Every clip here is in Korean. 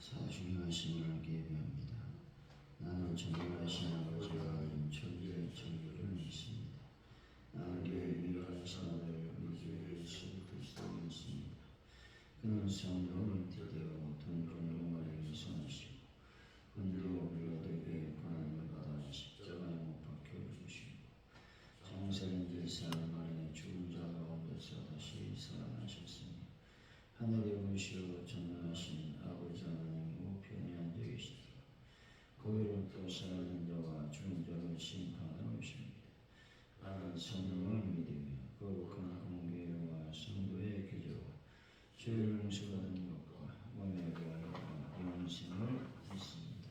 사중하신 하나님께 예배합니다. 나는 전능하신 아버지와 하나님 천지의 정의를 믿습니다. 나는 유일하신 아들 우리 주 예수 그리스도를 믿습니다. 그는 성령을 잉태되어 동정으로 마리아에게 성하시고 은혜로 우리가 되게 고난을 받아 십자가에 못 박혀 죽으시고 장사인 지 4일 만에 죽은 자 가운데서 다시 살아나셨으니 하늘에 오시어 전능하신 아버지 하나님 우편에 앉아 계시더라. 거기로부터 살아있는 자와 죽은 자를 심판하러 오십니다. 나는 성령을 믿으며 거룩한 공교회와 성도의 기저와 죄를 용서받은 것과 몸의 부활과 영생을 믿습니다.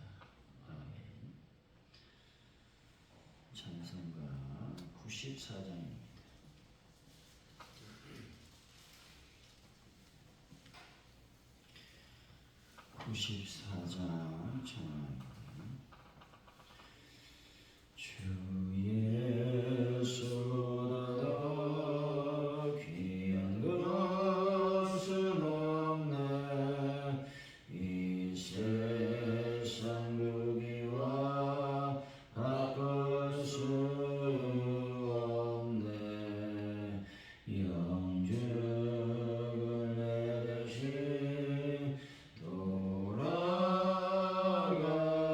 아멘. 찬송가 94장입니다. 94장 찬양입니다. 주 예수 나다 귀한 것은 없네. 이 세상 무기와 바꿀 수 없네. 영죽을 내 대신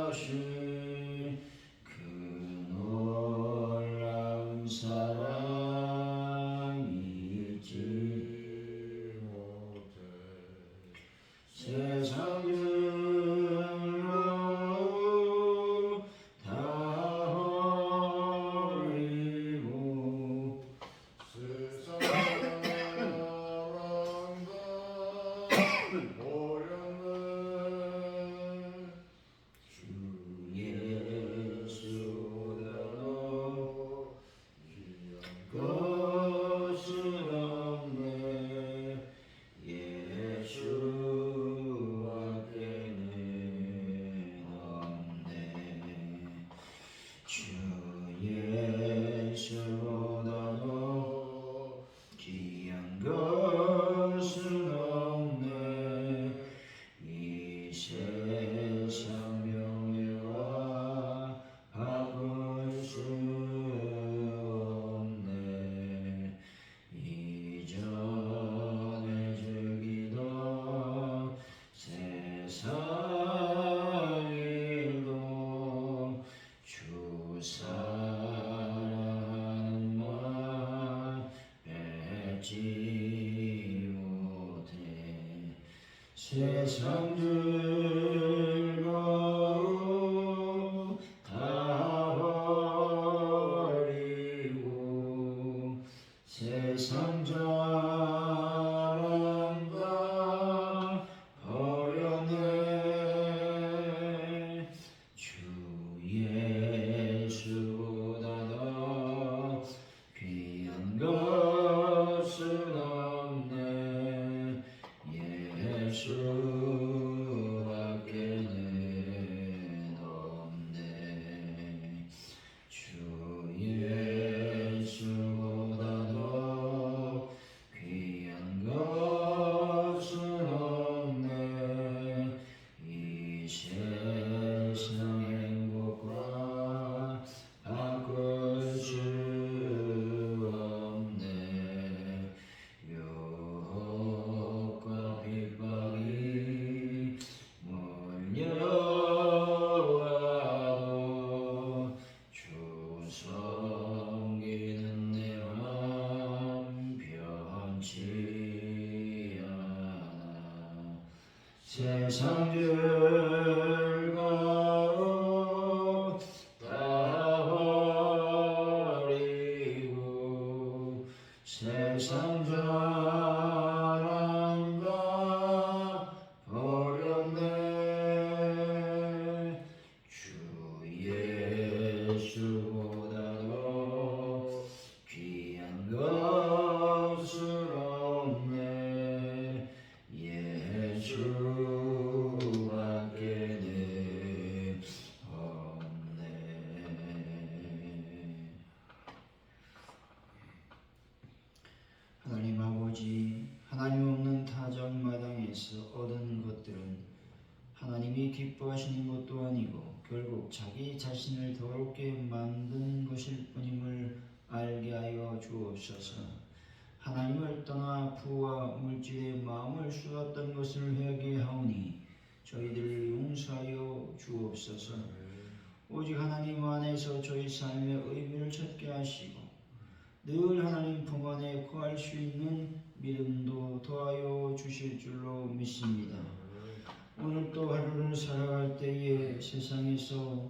돌아가신 그 놀라운 사랑 잊지 못해. 세상 들로 다 버리고 세상 사랑과 버렸네. 주 예수라도 귀한 것은 없네. 예수밖에는 없네. 주 예수보다도 귀한 것은 없네. 이 세상 명예와 바꿀 수 없네. 이전에 즐기던 세상 일도 주 사랑하는 말 뺏지 못해. 세상 즐거움 다 버리고 세상 자랑 다 버렸네. 주 예수보다 귀한 것은 없네. 예수밖에는 없네. 주 예수보다도 귀한 것은 없네. 이 세상 행복과 바꿀 수 없네. 유혹과 핍박이 몰려와도 주 섬기는 내 맘 변치 않아. 세상 즐거움 다 버리고 세상 자랑 다 버렸네. 주 예수보다도 귀한 것은 없네. 예수밖에는 기뻐하시는 것도 아니고 결국 자기 자신을 더럽게 만든 것일 뿐임을 알게 하여 주옵소서. 하나님을 떠나 부와 물질에 마음을 쏟았던 것을 회개하오니 저희들을 용서하여 주옵소서. 오직 하나님 안에서 저희 삶의 의미를 찾게 하시고 늘 하나님 품 안에 거할 수 있는 믿음도 더하여 주실 줄로 믿습니다. 오늘 또 하루를 살아갈 때에 세상에서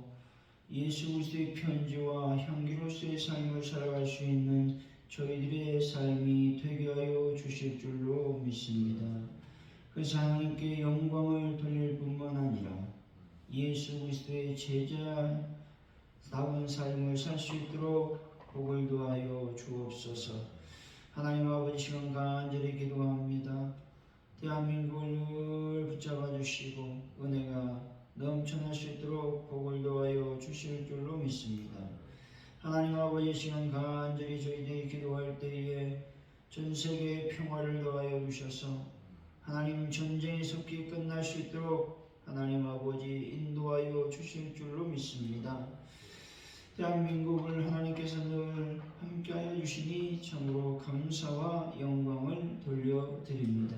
예수 그리스도의 편지와 향기로서의 삶을 살아갈 수 있는 저희들의 삶이 되게 하여 주실 줄로 믿습니다. 그래서 하나님께 영광을 돌릴 뿐만 아니라 예수 그리스도의 제자다운 삶을 살 수 있도록 복을 더하여 주옵소서. 하나님 아버지 시간 간절히 기도합니다. 대한민국을 붙잡아 주시고 은혜가 넘쳐날 수 있도록 복을 더하여 주실 줄로 믿습니다. 하나님 아버지 시간 간절히 저희들이 기도할 때에 전 세계에 평화를 더하여 주셔서 하나님 전쟁이 속히 끝날 수 있도록 하나님 아버지 인도하여 주실 줄로 믿습니다. 대한민국을 하나님께서 늘 함께하여 주시니 참으로 감사와 영광을 돌려드립니다.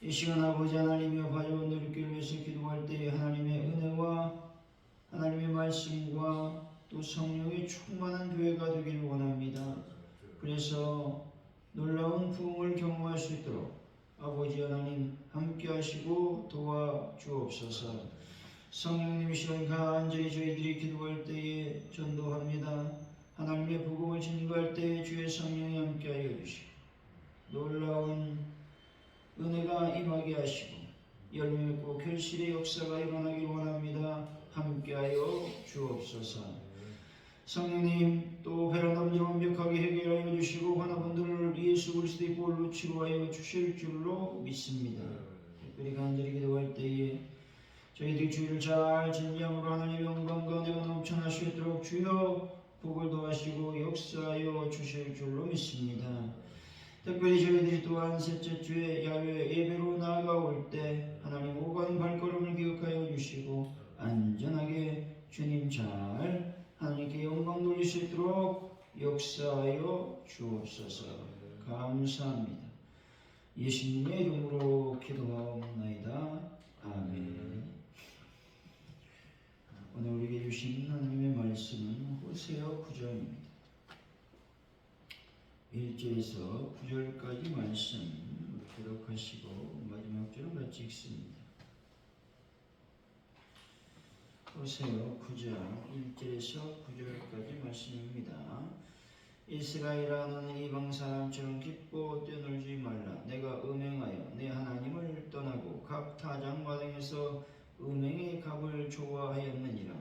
이 시간 아버지 하나님이여 가져온 너희를 위해서 기도할 때에 하나님의 은혜와 하나님의 말씀과 또 성령의 충만한 교회가 되기를 원합니다. 그래서 놀라운 부흥을 경험할 수 있도록 아버지 하나님 함께 하시고 도와주옵소서. 성령님 시간 간절히 저희들이 기도할 때에 전도합니다. 하나님의 복음을 전도할 때에 주의 성령이 함께 하여 주시고 놀라운 은혜가 임하게 하시고 열매 맺고 결실의 역사가 일어나기를 원합니다. 함께하여 주옵소서. 성령님 또 배란 남자 완벽하게 해결하여 주시고 하나분들을 예수 그리스도의 볼로 치료하여 주실 줄로 믿습니다. 특별히 간절히 기도할 때에 저희들이 주의를 잘 진리함으로 하나님의 영광과 은혜가 넘쳐날 수 있도록 주여 복을 더하시고 역사하여 주실 줄로 믿습니다. 특별히 저희들이 또한 셋째 주에 야외 예배로 나아가올 때 하나님 오간 발걸음을 기억하여 주시고 안전하게 주님 잘 하나님께 영광 돌릴 수 있도록 역사하여 주옵소서. 감사합니다. 예수님의 이름으로 기도하옵나이다. 아멘. 오늘 우리에게 주신 하나님의 말씀은 호세아 9장입니다. 1절에서 9절까지 말씀 기록하시고 마지막 절은 같이 읽습니다. 호세아 9장 1절에서 9절까지 말씀입니다. 이스라엘아 너는 이방 사람처럼 기뻐 뛰어놀지 말라. 내가 음행하여 내 하나님을 떠나고 각 타작마당에서 음행의 값을 좋아하였느니라.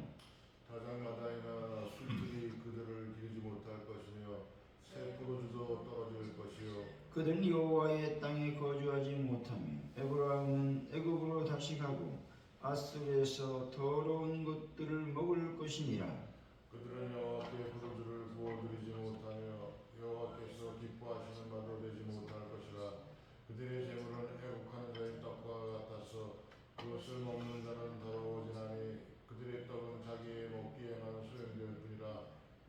타작마당이나 술들이 그들을 기르지 못할 것이며 새 포도주도 떨어질 것이요 그들은 여호와의 땅에 거주하지 못하며 에브라임은 애굽으로 다시 가고 아수르에서 더러운 것들을 먹을 것이니라. 그들은 여호와께 포도주를 부어드리지 못하며 여호와께서 기뻐하시는 바도 되지 못할 것이라. 그들의 재물은 애국하는 자의 떡과 같아서 그것을 먹는 자는 더러워지나니 그들의 떡은 자기의 먹기에만 소용될 뿐이라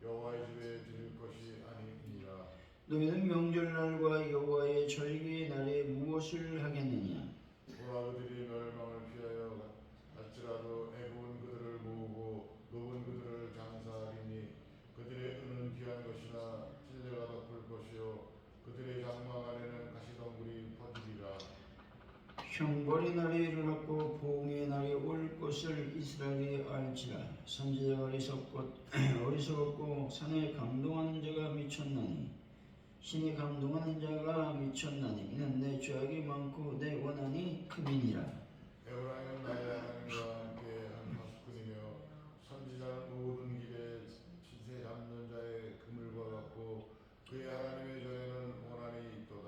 여호와의 집에 드릴 것이 아니니라. 너희는 명절날과 여호와의 절기의 날에 무엇을 하겠느냐? 보라 그들이 멸망을 피하여 갈지라도 애굽은 그들을 모으고 노은 그들을 장사하리니 그들의 은은 귀한 것이나 찔레가 덮을 것이요 그들의 장막 안에는 가시덩굴이 퍼지리라. 형벌의 날이 이르렀고 보응의 날이 올 것을 이스라엘이 알지라. 선지자가 어리석었고 산에 감동하는 자가 미쳤나니 신이 감동하는 자가 미쳤나니 이는 내 죄악이 많고 내 원한이 큼이니라. 에브라임은 나의 하나님과 함께 한 파수꾼이며 선지자는 모든 길에 시세 잡는 자의 그물과 같고 그의 하나님의 전에는 원한이 있도다.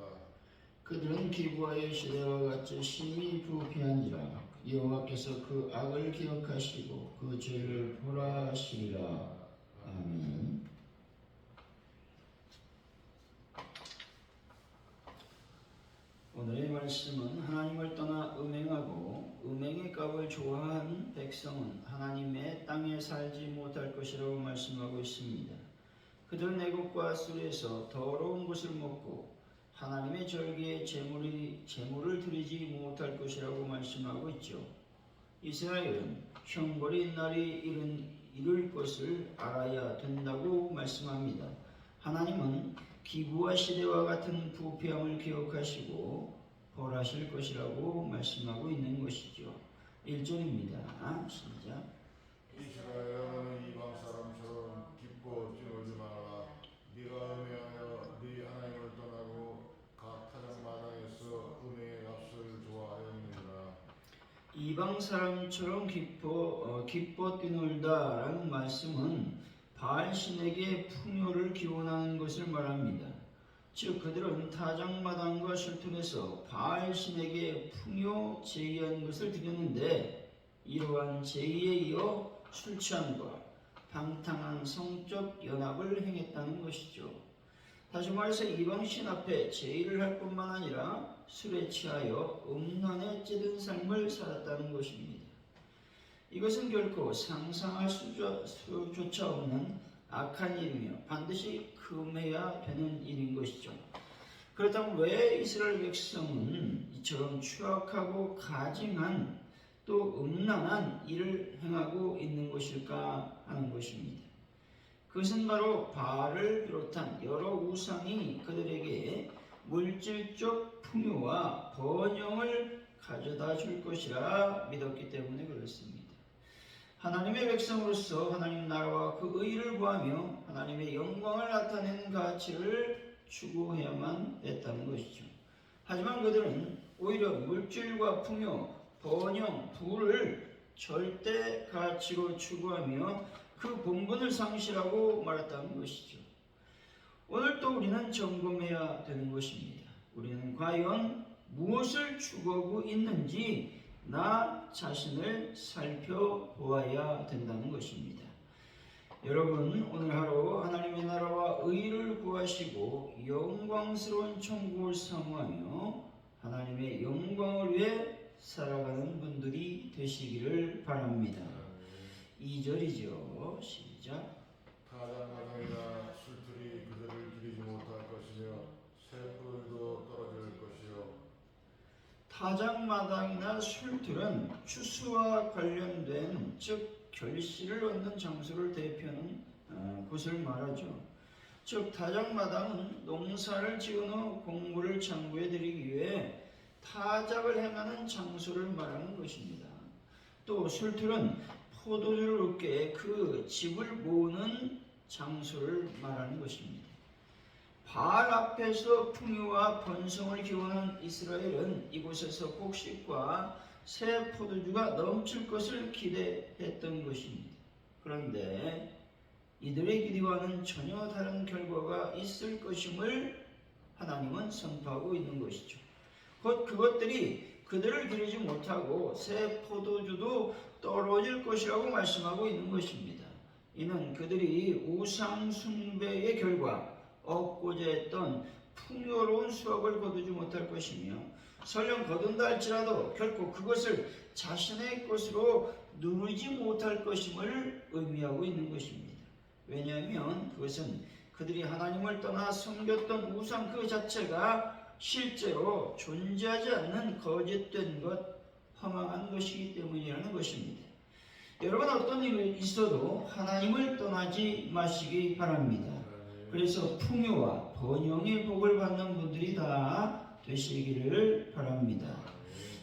그들은 기부하여 시대와 같이 심히 부패한지라. 여호와께서 그 악을 기억하시고 그 죄를 보라 하시리라. 아멘. 오늘의 말씀은 하나님을 떠나 음행하고 음행의 값을 좋아하는 백성은 하나님의 땅에 살지 못할 것이라고 말씀하고 있습니다. 그들은 애국과 아수르에서 더러운 것을 먹고 하나님의 절기에 제물을 드리지 못할 것이라고 말씀하고 있죠. 이스라엘은 형벌의 날이 이를 것을 알아야 된다고 말씀합니다. 하나님은 기부와 시대와 같은 부패함을 기억하시고 벌하실 것이라고 말씀하고 있는 것이죠. 1절입니다. 시작. 이스라엘은 이방 사람처럼 기뻐 뛰놀지 말아라. 네가 음해하여 네 하나님을 떠나고 각 타작 마당에서 은혜의 값을 좋아하였느니라. 이방 사람처럼 기뻐 뛰놀다라는 말씀은 바알 신에게 풍요를 기원하는 것을 말합니다. 즉 그들은 타작마당과 술통에서 바알 신에게 풍요 제의한 것을 드렸는데 이러한 제의에 이어 술 취함과 방탕한 성적 연합을 행했다는 것이죠. 다시 말해서 이방신 앞에 제의를 할 뿐만 아니라 술에 취하여 음란에 찌든 삶을 살았다는 것입니다. 이것은 결코 상상할 수조차 없는 악한 일이며 반드시 금해야 되는 일인 것이죠. 그렇다면 왜 이스라엘 백성은 이처럼 추악하고 가증한 또 음란한 일을 행하고 있는 것일까 하는 것입니다. 그것은 바로 바알을 비롯한 여러 우상이 그들에게 물질적 풍요와 번영을 가져다 줄 것이라 믿었기 때문에 그렇습니다. 하나님의 백성으로서 하나님 나라와 그 의를 구하며 하나님의 영광을 나타내는 가치를 추구해야만 했다는 것이죠. 하지만 그들은 오히려 물질과 풍요, 번영, 부를 절대 가치로 추구하며 그 본분을 상실하고 말았다는 것이죠. 오늘 또 우리는 점검해야 되는 것입니다. 우리는 과연 무엇을 추구하고 있는지 나 자신을 살펴보아야 된다는 것입니다. 여러분, 오늘 하루 하나님의 나라와 의를 구하시고 영광스러운 천국을 사모하며 하나님의 영광을 위해 살아가는 분들이 되시기를 바랍니다. 2절이죠. 시작. 타작마당이나 술틀이 그들을 기리지 못할 것이며 새풀도 떨어질 것이요. 타작마당이나 술틀은 추수와 관련된 즉 결실을 얻는 장소를 대표하는 곳을 말하죠. 즉 타작마당은 농사를 지은 후 곡물을 창고에 들이기 위해 타작을 행하는 장소를 말하는 것입니다. 또 술틀은 포도주를 얻게 그 즙을 모으는 장소를 말하는 것입니다. 바알 앞에서 풍요와 번성을 기원한 이스라엘은 이곳에서 곡식과 새 포도주가 넘칠 것을 기대했던 것입니다. 그런데 이들의 기대와는 전혀 다른 결과가 있을 것임을 하나님은 선포하고 있는 것이죠. 곧 그것들이 그들을 기르지 못하고 새 포도주도 떨어질 것이라고 말씀하고 있는 것입니다. 이는 그들이 우상 숭배의 결과 얻고자 했던 풍요로운 수확을 거두지 못할 것이며 설령 거둔다 할지라도 결코 그것을 자신의 것으로 누리지 못할 것임을 의미하고 있는 것입니다. 왜냐하면 그것은 그들이 하나님을 떠나 섬겼던 우상 그 자체가 실제로 존재하지 않는 거짓된 것, 허망한 것이기 때문이라는 것입니다. 여러분, 어떤 일이 있어도 하나님을 떠나지 마시기 바랍니다. 그래서 풍요와 번영의 복을 받는 분들이 다 되시기를 바랍니다.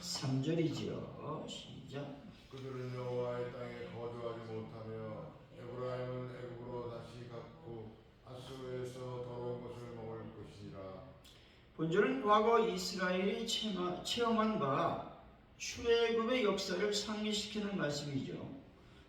3절이죠. 시작. 그들은 여호와의 땅에 거주하지 못하며 에브라임은 애굽으로 다시 갔고 아수르에서 더러운 것을 먹을 것이라. 본절은 과거 이스라엘이 체험한 바 출애굽의 역사를 상기시키는 말씀이죠.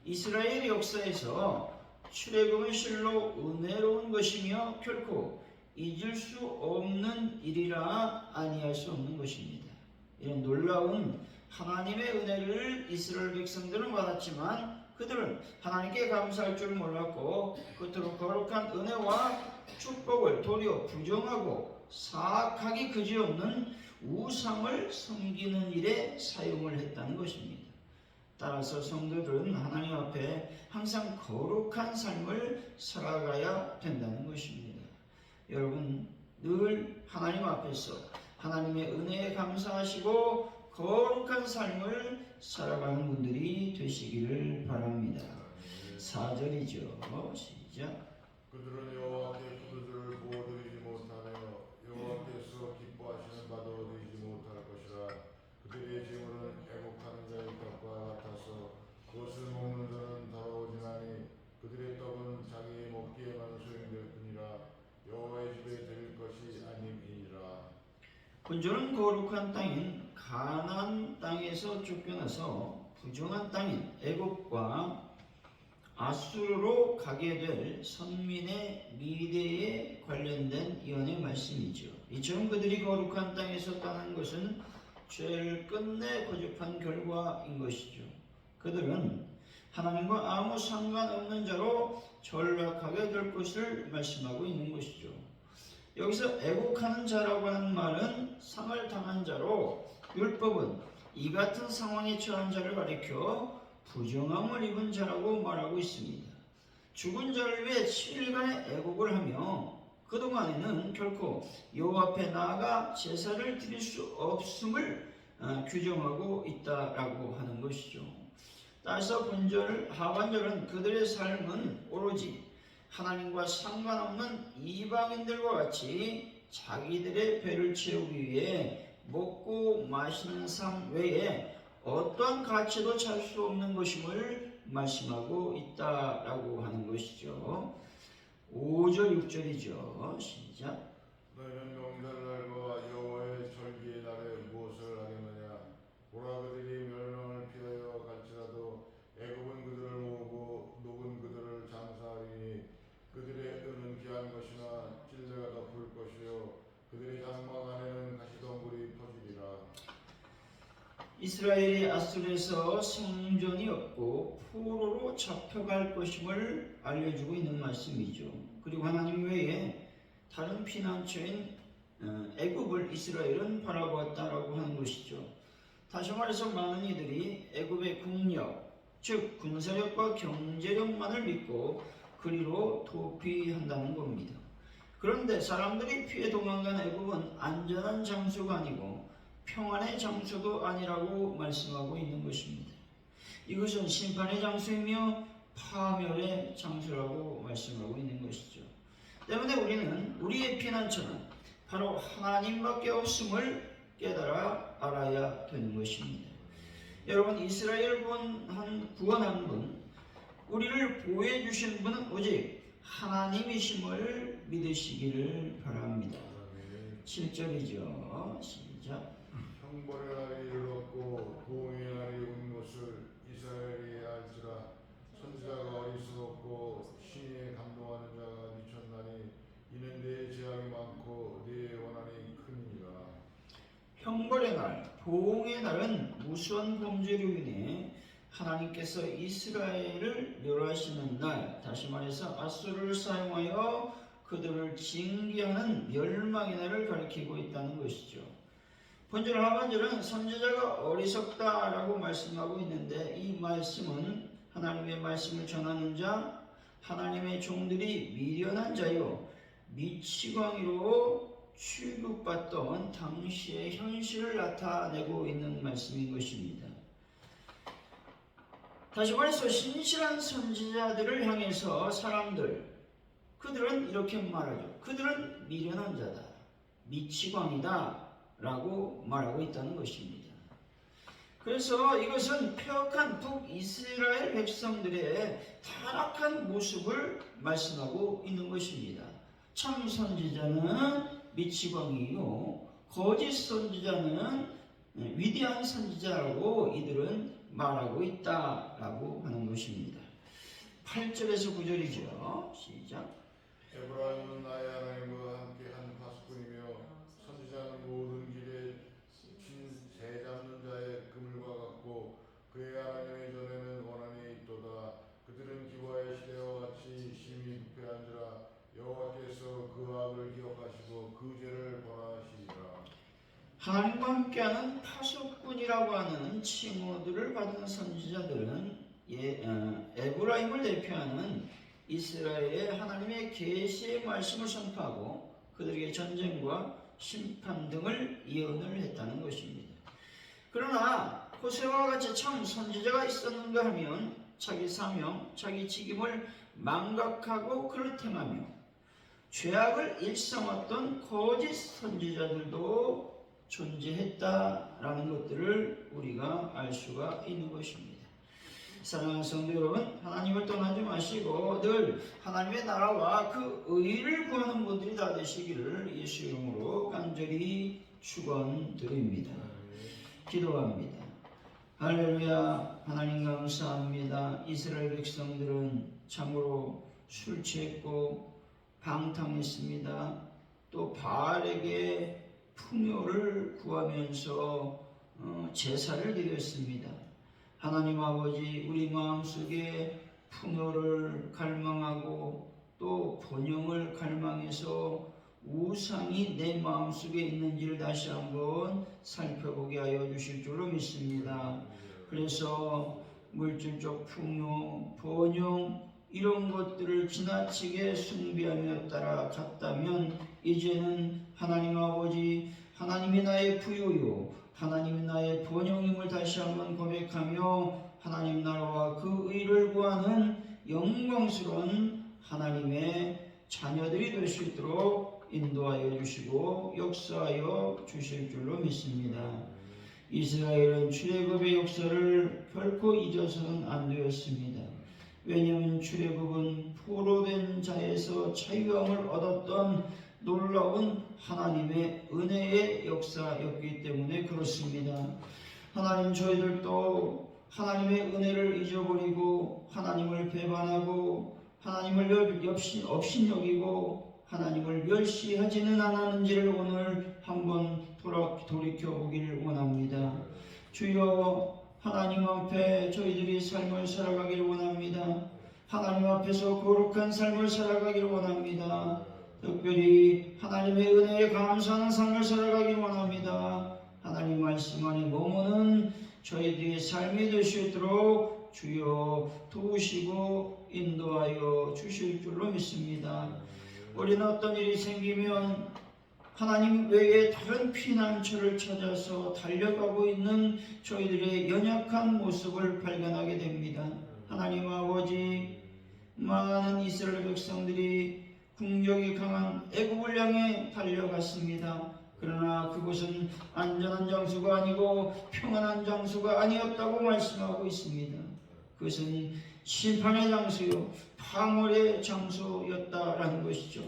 이스라엘의 역사에서 출애굽은 실로 은혜로운 것이며 결코 잊을 수 없는 일이라 아니할 수 없는 것입니다. 이런 놀라운 하나님의 은혜를 이스라엘 백성들은 받았지만 그들은 하나님께 감사할 줄 몰랐고 그토록 거룩한 은혜와 축복을 도리어 부정하고 사악하기 그지없는 우상을 섬기는 일에 사용을 했다는 것입니다. 따라서 성도들은 하나님 앞에 항상 거룩한 삶을 살아가야 된다는 것입니다. 여러분 늘 하나님 앞에서 하나님의 은혜에 감사하시고 거룩한 삶을 살아가는 분들이 되시기를 바랍니다. 4절이죠. 시작. 그들은 여호와께 그들을 보호드리지 못하며 여호와께서 기뻐하시는 바도 되지 못할 것이라. 그들의 재물은 애국하는 자의 떡과 같아서 그것을 먹는 자는 더러워지나니 그들의 떡은 자기 먹기에만 소용될 뿐이라. 여호와의 집에 드릴 것이 아님이니라. 본절은 거룩한 땅인 가나안 땅에서 쫓겨나서 부정한 땅인 애굽과 아수르로 가게 될 선민의 미래에 관련된 예언의 말씀이죠. 이처럼 그들이 거룩한 땅에서 떠난 것은 죄를 끝내 거듭한 결과인 것이죠. 그들은 하나님과 아무 상관없는 자로 전락하게 될 것을 말씀하고 있는 것이죠. 여기서 애국하는 자라고 하는 말은 상을 당한 자로, 율법은 이 같은 상황에 처한 자를 가리켜 부정함을 입은 자라고 말하고 있습니다. 죽은 자를 위해 7일간의 애국을 하며 그동안에는 결코 여호와 앞에 나아가 제사를 드릴 수 없음을 규정하고 있다라고 하는 것이죠. 따라서 본절 하반절은 그들의 삶은 오로지 하나님과 상관없는 이방인들과 같이 자기들의 배를 채우기 위해 먹고 마시는 삶 외에 어떠한 가치도 찾을 수 없는 것임을 말씀하고 있다라고 하는 것이죠. 5절 6절이죠. 시작. 너희는 명절날과 여호와의 절기의 날에 무엇을 하겠느냐? 보라, 그들이 멸망을 피하여 갈지라도 애굽은 그들을 모으고 녹은 그들을 장사하리니 그들의 은은 귀한 것이나 찔레가 덮을 것이요 그들의 장막 안에는 가시덤불이 퍼지리라. 이스라엘이 아수르에서 생존이 없고 포로로 잡혀갈 것임을 알려주고 있는 말씀이죠. 그리고 하나님 외에 다른 피난처인 애굽을 이스라엘은 바라보았다라고 하는 것이죠. 다시 말해서 많은 이들이 애굽의 국력, 즉 군사력과 경제력만을 믿고 그리로 도피한다는 겁니다. 그런데 사람들이 피해 도망간 애굽은 안전한 장소가 아니고 평안의 장소도 아니라고 말씀하고 있는 것입니다. 이것은 심판의 장소이며 파멸의 장소라고 말씀하고 있는 것이죠. 때문에 우리는 우리의 피난처는 바로 하나님밖에 없음을 깨달아 알아야 되는 것입니다. 여러분, 이스라엘을 구원한 분, 우리를 보호해 주신 분은 오직 하나님이심을 믿으시기를 바랍니다. 7절이죠. 시작. 형벌의 날이 이르렀고 보응의 날이 온 것을 이스라엘이 알지라. 선지자가 어리석었고 신에 감동하는 자가 미쳤나니 이는 내 죄악이 많고 내 원한이 크니라. 형벌의 날, 보응의 날은 무수한 범죄로 인해 하나님께서 이스라엘을 멸하시는 날, 다시 말해서 아수르를 사용하여 그들을 징계하는 멸망의 날을 가리키고 있다는 것이죠. 본절 하반절은 선지자가 어리석다라고 말씀하고 있는데, 이 말씀은 하나님의 말씀을 전하는 자, 하나님의 종들이 미련한 자요 미치광이로 취급받던 당시의 현실을 나타내고 있는 말씀인 것입니다. 다시 말해서 신실한 선지자들을 향해서 그들은 이렇게 말하죠. 그들은 미련한 자다, 미치광이다 라고 말하고 있다는 것입니다. 그래서 이것은 폐역한 북이스라엘 백성들의 타락한 모습을 말씀하고 있는 것입니다. 참 선지자는 미치광이요 거짓 선지자는 위대한 선지자라고 이들은 말하고 있다라고 하는 것입니다. 8절에서 9절이죠. 시작. 에브라임은 나의 하나님과 함께 한 파수꾼이며 선지자는 모든 길에 새 잡는 자의 그물과 같고 그의 하나님의 전에는 원한이 있도다. 그들은 기와의 시대와 같이 심히 부패한지라. 여호와께서 그 악을 기억하시고 그 죄를 벌하시리라. 하나님과 함께하는 파수꾼이라고 왕이라고 하는 칭호들을 받은 선지자들은 에브라임을 대표하는 이스라엘의 하나님의 계시의 말씀을 선포하고 그들에게 전쟁과 심판 등을 예언을 했다는 것입니다. 그러나 호세아와 같이 참 선지자가 있었는가 하면 자기 사명, 자기 직임을 망각하고 그를 행하며 죄악을 일삼았던 거짓 선지자들도 존재했다라는 것들을 우리가 알 수가 있는 것입니다. 사랑하는 성도 여러분, 하나님을 떠나지 마시고 늘 하나님의 나라와 그 의를 구하는 분들이 다 되시기를 예수 이름으로 간절히 축원드립니다. 기도합니다. 할렐루야. 하나님 감사합니다. 이스라엘 백성들은 참으로 술 취했고 방탕했습니다. 또 바알에게 풍요를 구하면서 제사를 드렸습니다. 하나님 아버지, 우리 마음속에 풍요를 갈망하고 또 번영을 갈망해서 우상이 내 마음속에 있는지를 다시 한번 살펴보게 하여 주실 줄로 믿습니다. 그래서 물질적 풍요, 번영 이런 것들을 지나치게 숭배하며 따라갔다면 이제는 하나님 아버지, 하나님이 나의 부요요, 하나님이 나의 번영임을 다시 한번 고백하며 하나님 나라와 그 의를 구하는 영광스러운 하나님의 자녀들이 될 수 있도록 인도하여 주시고 역사하여 주실 줄로 믿습니다. 이스라엘은 출애굽의 역사를 결코 잊어서는 안 되었습니다. 왜냐하면 출애굽은 포로된 자에서 자유함을 얻었던 놀라운 하나님의 은혜의 역사였기 때문에 그렇습니다. 하나님, 저희들도 하나님의 은혜를 잊어버리고 하나님을 배반하고 하나님을 업신여기고 하나님을 멸시하지는 않았는지를 오늘 한번 돌이켜보기를 원합니다. 주여, 하나님 앞에 저희들이 삶을 살아가기를 원합니다. 하나님 앞에서 거룩한 삶을 살아가기를 원합니다. 특별히 하나님의 은혜에 감사하는 삶을 살아가기를 원합니다. 하나님 말씀 안에 머무는 저희들의 삶이 될 수 있도록 주여 도우시고 인도하여 주실 줄로 믿습니다. 우리는 어떤 일이 생기면 하나님 외에 다른 피난처를 찾아서 달려가고 있는 저희들의 연약한 모습을 발견하게 됩니다. 하나님 아버지, 많은 이스라엘 백성들이 국력이 강한 애굽을 향해 달려갔습니다. 그러나 그곳은 안전한 장소가 아니고 평안한 장소가 아니었다고 말씀하고 있습니다. 그것은 심판의 장소요, 파멸의 장소였다라는 것이죠.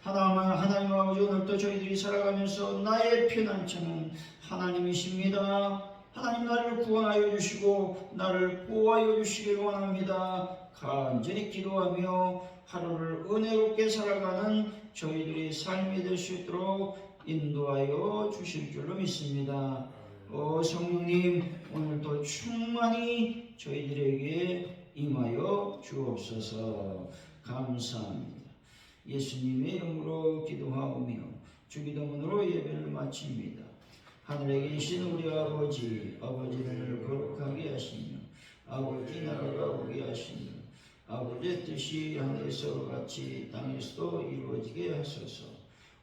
하나님 아버지, 오늘도 저희들이 살아가면서 나의 피난처는 하나님이십니다. 하나님, 나를 구원하여 주시고 나를 보호하여 주시길 원합니다. 간절히 기도하며 하루를 은혜롭게 살아가는 저희들의 삶이 될 수 있도록 인도하여 주실 줄로 믿습니다. 성령님, 오늘도 충만히 저희들에게 임하여 주옵소서. 감사합니다. 예수님의 이름으로 기도하오며 주기도문으로 예배를 마칩니다. 하늘에 계신 우리 아버지, 아버지를 거룩하게 하시며 아버지 나라가 오게 하시며 아버지의 뜻이 하늘에서 같이 땅에서도 이루어지게 하소서.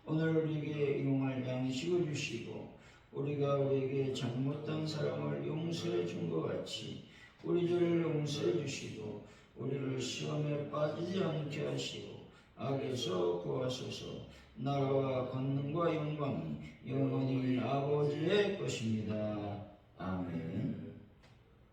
오늘 우리에게 일용할 양식을 주시고 우리가 우리에게 잘못한 사람을 용서해 준 것 같이 우리 죄를 용서해 주시고 우리를 시험에 빠지지 않게 하시고 악에서 구하소서. 나라와 권능과 영광이 영원히 아버지의 것입니다.